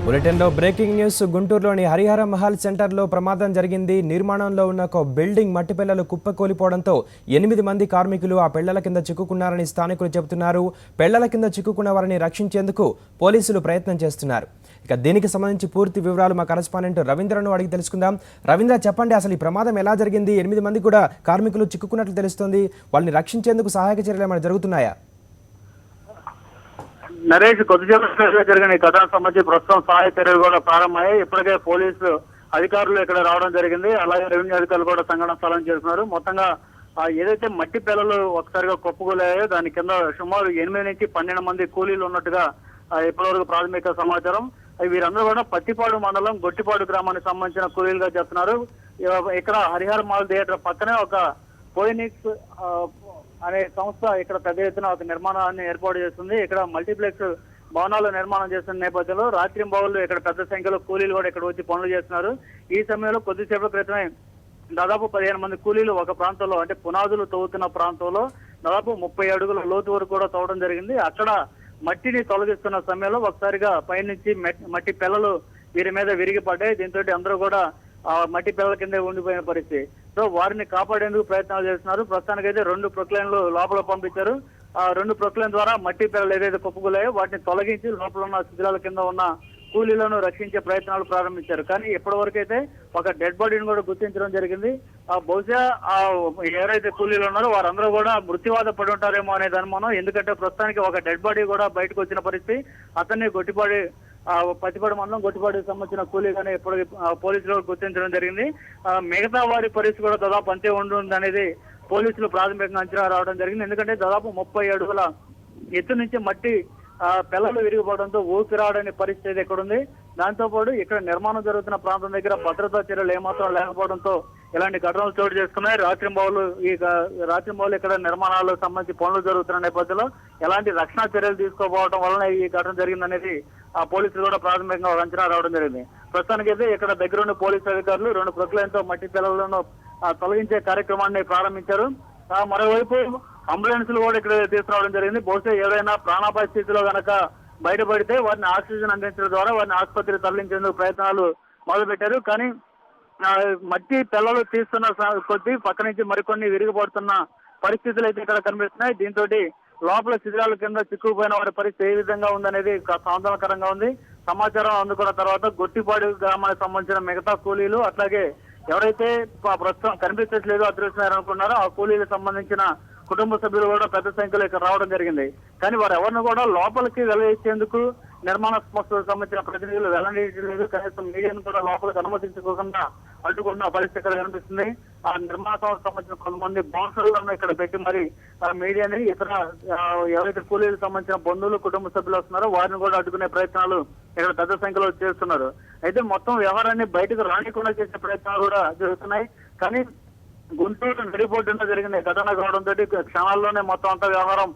బులెటిన్లో breaking news. గుంటూరులోని హరిహర మహల్ సెంటర్లో ప్రమాదం జరిగింది. నిర్మాణంలో ఉన్న ఒక బిల్డింగ్ మట్టి పిల్లలు కుప్పకూలిపోవడంతో 8 మంది కార్మికులు ఆ పెళ్లల కింద చిక్కుకున్నారని స్థానికులు చెబుతున్నారు. పెళ్లల కింద చిక్కుకున్న వారిని రక్షించేందుకు పోలీసులు ప్రయత్నం చేస్తున్నారు. ఇక దీనికి సంబంధించి పూర్తి వివరాలు మా కరెస్పాండెంట్ రవీంద్రను అడిగి తెలుసుకుందాం. రవీంద్ర, చెప్పండి, అసలు ఈ ప్రమాదం ఎలా జరిగింది? 8 మంది కూడా కార్మికులు చిక్కుకున్నట్లు తెలుస్తోంది. వాళ్ళని రక్షించేందుకు సహాయక చర్యలు ఏమైనా జరుగుతున్నాయా? నరేష్, కొద్దిసేపు జరిగిన ఈ ఘటనకు సంబంధించి ప్రస్తుతం సహాయ చర్యలు కూడా ప్రారంభమయ్యాయి. ఇప్పటికే పోలీసు అధికారులు ఇక్కడ రావడం జరిగింది. అలాగే రెవెన్యూ అధికారులు కూడా సంఘటన స్థలం చేస్తున్నారు. మొత్తంగా ఏదైతే మట్టి పిల్లలు ఒకసారిగా కొప్పుకోలేయో దాని కింద సుమారు 8 నుంచి 12 మంది కూలీలు ఉన్నట్టుగా ఇప్పటివరకు ప్రాథమిక సమాచారం. వీరందరూ కూడా పత్తిపాడు మండలం గొట్టిపాడు గ్రామానికి సంబంధించిన కూలీలుగా చెప్తున్నారు. ఇక్కడ హరిహర మాల్ థియేటర్ పక్కనే ఒక పోయినిక్స్ అనే సంస్థ ఇక్కడ పెద్ద ఎత్తున ఒక నిర్మాణాన్ని ఏర్పాటు చేస్తుంది. ఇక్కడ మల్టీప్లెక్స్ భవనాలు నిర్మాణం చేస్తున్న నేపథ్యంలో రాత్రింబవళ్లు ఇక్కడ పెద్ద సంఖ్యలో కూలీలు కూడా ఇక్కడ వచ్చి పనులు చేస్తున్నారు. ఈ సమయంలో కొద్దిసేపటి క్రితమే దాదాపు 15 మంది కూలీలు ఒక ప్రాంతంలో, అంటే పునాదులు తవ్వుతున్న ప్రాంతంలో దాదాపు 30 అడుగుల లోతు వరకు కూడా తవ్వడం జరిగింది. అక్కడ మట్టిని తొలగిస్తున్న సమయంలో ఒకసారిగా పైనుంచి మట్టి పిల్లలు వీరి మీద విరిగిపడ్డాయి. దీంతో అందరూ కూడా మట్టి పిల్లల కింద ఉండిపోయిన పరిస్థితి. సో వారిని కాపాడేందుకు ప్రయత్నాలు చేస్తున్నారు. ప్రస్తుతానికైతే 2 ప్రొక్లైన్లు లోపల పంపించారు. ఆ 2 ప్రొక్లైన్ ద్వారా మట్టి పిల్లలు ఏదైతే కుప్పకులాయో వాటిని తొలగించి లోపల ఉన్న శిథిలాల కింద ఉన్న కూలీలను రక్షించే ప్రయత్నాలు ప్రారంభించారు. కానీ ఇప్పటి వరకు అయితే ఒక డెడ్ బాడీని కూడా గుర్తించడం జరిగింది. బహుశా ఎవరైతే కూలీలు ఉన్నారో వారందరూ కూడా మృత్యువాత పడి ఉంటారేమో అనేది అనుమానం. ఎందుకంటే ప్రస్తుతానికి ఒక డెడ్ బాడీ కూడా బయటకు వచ్చిన పరిస్థితి. అతన్ని పత్తిపాడు మండలం గొట్టిపాడికి సంబంధించిన కూలీగానే ఇప్పటికి పోలీసులు గుర్తించడం జరిగింది. మిగతా వారి పరిస్థితి కూడా దాదాపు అంతే ఉంటుంది అనేది పోలీసులు ప్రాథమికంగా అంచనా రావడం జరిగింది. ఎందుకంటే దాదాపు 30 అడుగుల ఎత్తు నుంచి మట్టి పిల్లలు విరిగిపోవడంతో ఊపిరాడని పరిస్థితి ఇక్కడ ఉంది. దాంతో పాటు ఇక్కడ నిర్మాణం జరుగుతున్న ప్రాంతం దగ్గర భద్రతా చర్యలు ఏమాత్రం లేకపోవడంతో ఇలాంటి ఘటనలు చోటు చేసుకున్నాయి. రాత్రింబవళ్లు ఇక్కడ నిర్మాణాలకు సంబంధించి పనులు జరుగుతున్న నేపథ్యంలో ఎలాంటి రక్షణ చర్యలు తీసుకోకపోవడం వలన ఈ ఘటన జరిగిందనేది పోలీసులు కూడా ప్రాథమికంగా అంచనా రావడం జరిగింది. ప్రస్తుతానికైతే ఇక్కడ దగ్గరున్న పోలీసు అధికారులు 2 ప్రొక్లైన్తో మట్టి పిల్లలను తొలగించే కార్యక్రమాన్ని ప్రారంభించారు. మరోవైపు అంబులెన్స్లు కూడా ఇక్కడ తీసుకురావడం జరిగింది. బహుశా ఏదైనా ప్రాణాపాయ స్థితిలో గనక బయటపడితే వారిని ఆక్సిజన్ అందించడం ద్వారా వారిని ఆసుపత్రికి తరలించేందుకు ప్రయత్నాలు మొదలుపెట్టారు. కానీ మట్టి పిల్లలు తీస్తున్న కొద్దీ పక్క నుంచి మరికొన్ని విరిగిపడుతున్న పరిస్థితులు అయితే ఇక్కడ కనిపిస్తున్నాయి. దీంతో లోపల శిథిలాల కింద చిక్కుకుపోయిన వారి పరిస్థితి ఏ విధంగా ఉందనేది ఆందోళనకరంగా ఉంది. సమాచారం అందుకున్న తర్వాత గొట్టిపాడు గ్రామానికి సంబంధించిన మిగతా కూలీలు, అట్లాగే ఎవరైతే ప్రస్తుతం కనిపించట్లేదు, అదృశ్యమయ్యారు అనుకున్నారో ఆ కూలీలకు సంబంధించిన కుటుంబ సభ్యులు కూడా పెద్ద సంఖ్యలో ఇక్కడ రావడం జరిగింది. కానీ వారు ఎవరిని కూడా లోపలికి వెళ్లేసేందుకు నిర్మాణ సంస్థలకు సంబంధించిన ప్రతినిధులు వెళ్ళలేదు. కనీసం మీడియాను కూడా లోపలికి అనుమతించుకోకుండా అడ్డుకున్న పరిస్థితి ఇక్కడ కనిపిస్తుంది. ఆ నిర్మాణ సంస్థకు సంబంధించిన కొంతమంది బౌన్సర్లను ఇక్కడ పెట్టి మరి ఆ మీడియాని ఇతర ఎవరైతే కూలీలకు సంబంధించిన బంధువులు కుటుంబ సభ్యులు వస్తున్నారో వారిని కూడా అడ్డుకునే ప్రయత్నాలు ఇక్కడ పెద్ద సంఖ్యలో చేస్తున్నారు. అయితే మొత్తం వ్యవహారాన్ని బయటకు రానికుండా చేసే ప్రయత్నాలు కూడా జరుగుతున్నాయి. కానీ గుంటూరు నడిబొడ్డున జరిగిన ఘటన కావడంతో క్షణాల్లోనే మొత్తం అంతా వ్యవహారం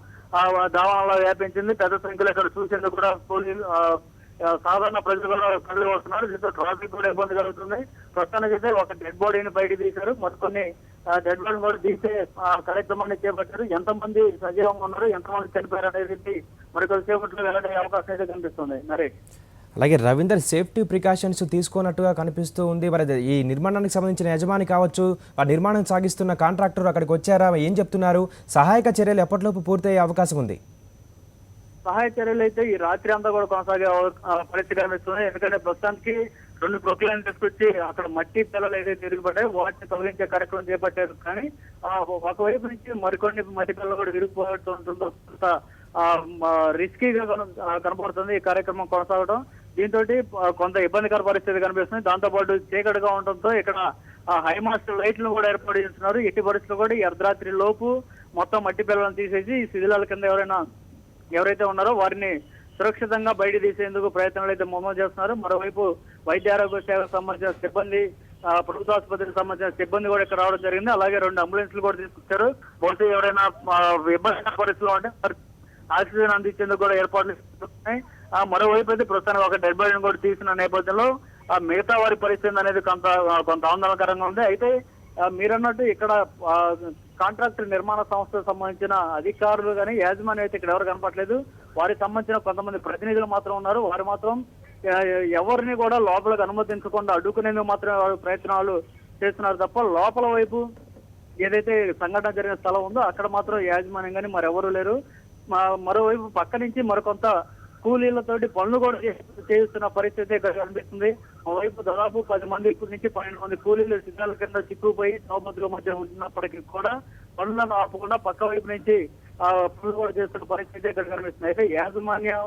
దావాణంలో వ్యాపించింది. పెద్ద సంఖ్యలో ఇక్కడ చూసేందుకు కూడా పోలీసులు, సాధారణ ప్రజలు కూడా కదిలి వస్తున్నారు. దీంతో ట్రాఫిక్ కూడా ఇబ్బంది కలుగుతుంది. ప్రస్తుతానికైతే ఒక డెడ్ బాడీని బయట తీశారు. మరికొన్ని డెడ్ బాడీని కూడా తీసే కార్యక్రమాన్ని చేపట్టారు. ఎంతమంది సజీవంగా ఉన్నారు, ఎంతమంది చనిపోయారు అనేది మరికొద్దిసేపట్లో వెల్లడే అవకాశం అయితే కనిపిస్తుంది. నరేష్, అలాగే రవీందర్, సేఫ్టీ ప్రికాషన్స్ తీసుకున్నట్టుగా కనిపిస్తూ ఉంది. మరి ఈ నిర్మాణానికి సంబంధించిన యజమాని కావచ్చు, ఆ నిర్మాణం సాగిస్తున్న కాంట్రాక్టర్ అక్కడికి వచ్చారా, ఏం చెప్తున్నారు? సహాయక చర్యలు ఎప్పటిలోపు పూర్తయ్యే అవకాశం ఉంది? సహాయ చర్యలు అయితే ఈ రాత్రి అంతా కూడా కొనసాగే పరిస్థితి కనిపిస్తుంది. ఎందుకంటే ప్రస్తుతానికి 2 ప్రొక్లైన్ తీసుకొచ్చి అక్కడ మట్టి పిల్లలు ఏదైతే తిరిగిపడ్డాయో వాటిని తొలగించే కార్యక్రమం చేపట్టారు. కానీ ఒకవైపు నుంచి మరికొన్ని మట్టి పిల్లలు కూడా విరిగిపోతుండటంతో రిస్కీగా కనపడుతుంది ఈ కార్యక్రమం కొనసాగడం. దీంతో కొంత ఇబ్బందికర పరిస్థితి కనిపిస్తుంది. దాంతో పాటు చీకటిగా ఉండటంతో ఇక్కడ హైమాస్ట్ లైట్లను కూడా ఏర్పాటు చేస్తున్నారు. ఎట్టి పరిస్థితులు కూడా అర్ధరాత్రి లోపు మొత్తం మట్టి పిల్లలను తీసేసి ఈ శిథిలాల కింద ఎవరైతే ఉన్నారో వారిని సురక్షితంగా బయట తీసేందుకు ప్రయత్నాలు అయితే ముమ్మరం చేస్తున్నారు. మరోవైపు వైద్య ఆరోగ్య శాఖకు సంబంధించిన సిబ్బంది, ప్రభుత్వ ఆసుపత్రికి సంబంధించిన సిబ్బంది కూడా ఇక్కడ రావడం జరిగింది. అలాగే 2 అంబులెన్స్లు కూడా తీసుకొచ్చారు. బహుశా ఎవరైనా ఇబ్బందికర పరిస్థితుల్లో ఉంటే ఆక్సిజన్ అందించేందుకు కూడా ఏర్పాట్లు చేస్తున్నాయి. మరోవైపు అయితే ప్రస్తుతానికి ఒక డెడ్ బాడీని కూడా తీసిన నేపథ్యంలో మిగతా వారి పరిస్థితి అనేది కొంత ఆందోళనకరంగా ఉంది. అయితే మీరన్నట్టు ఇక్కడ కాంట్రాక్టర్ నిర్మాణ సంస్థకు సంబంధించిన అధికారులు కానీ యాజమాన్యం అయితే ఇక్కడ ఎవరు కనపట్లేదు. వారికి సంబంధించిన కొంతమంది ప్రతినిధులు మాత్రం ఉన్నారు. వారు మాత్రం ఎవరిని కూడా లోపలికి అనుమతించకుండా అడ్డుకునేందుకు మాత్రమే వారు ప్రయత్నాలు చేస్తున్నారు తప్ప లోపల వైపు ఏదైతే సంఘటన జరిగిన స్థలం ఉందో అక్కడ మాత్రం యాజమాన్యం కానీ మరెవరూ లేరు. మరోవైపు పక్క నుంచి మరికొంత కూలీలతోటి పనులు కూడా చేస్తున్న పరిస్థితి ఇక్కడ కనిపిస్తుంది. ఓవైపు దాదాపు 10 మంది ఇప్పటి నుంచి 12 మంది కూలీలు సిగ్నల్ కింద చిక్కుపోయి చౌమతుల మధ్య ఉంటున్నప్పటికీ కూడా పనులను ఆపకుండా పక్క వైపు నుంచి పనులు కూడా చేస్తున్న పరిస్థితి ఇక్కడ కనిపిస్తుంది. అయితే యాజమాన్యం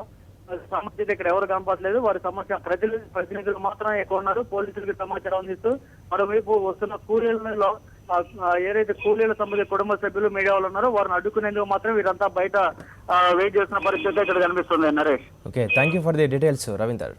సమస్య ఇక్కడ ఎవరు కనపడలేదు. వారి సమస్య ప్రతినిధులు మాత్రమే ఎక్కువ ఉన్నారు. పోలీసులకు సమాచారం అందిస్తూ మరోవైపు వస్తున్న కూలీలలో ఏదైతే కూలీల సంబంధించిన కుటుంబ సభ్యులు మీడియా వాళ్ళు ఉన్నారో వారిని అడ్డుకునేందుకు మాత్రం వీరంతా బయట వెయిట్ చేస్తున్న పరిస్థితి ఇక్కడ కనిపిస్తుంది Naresh. Okay, thank you for the details Ravinder.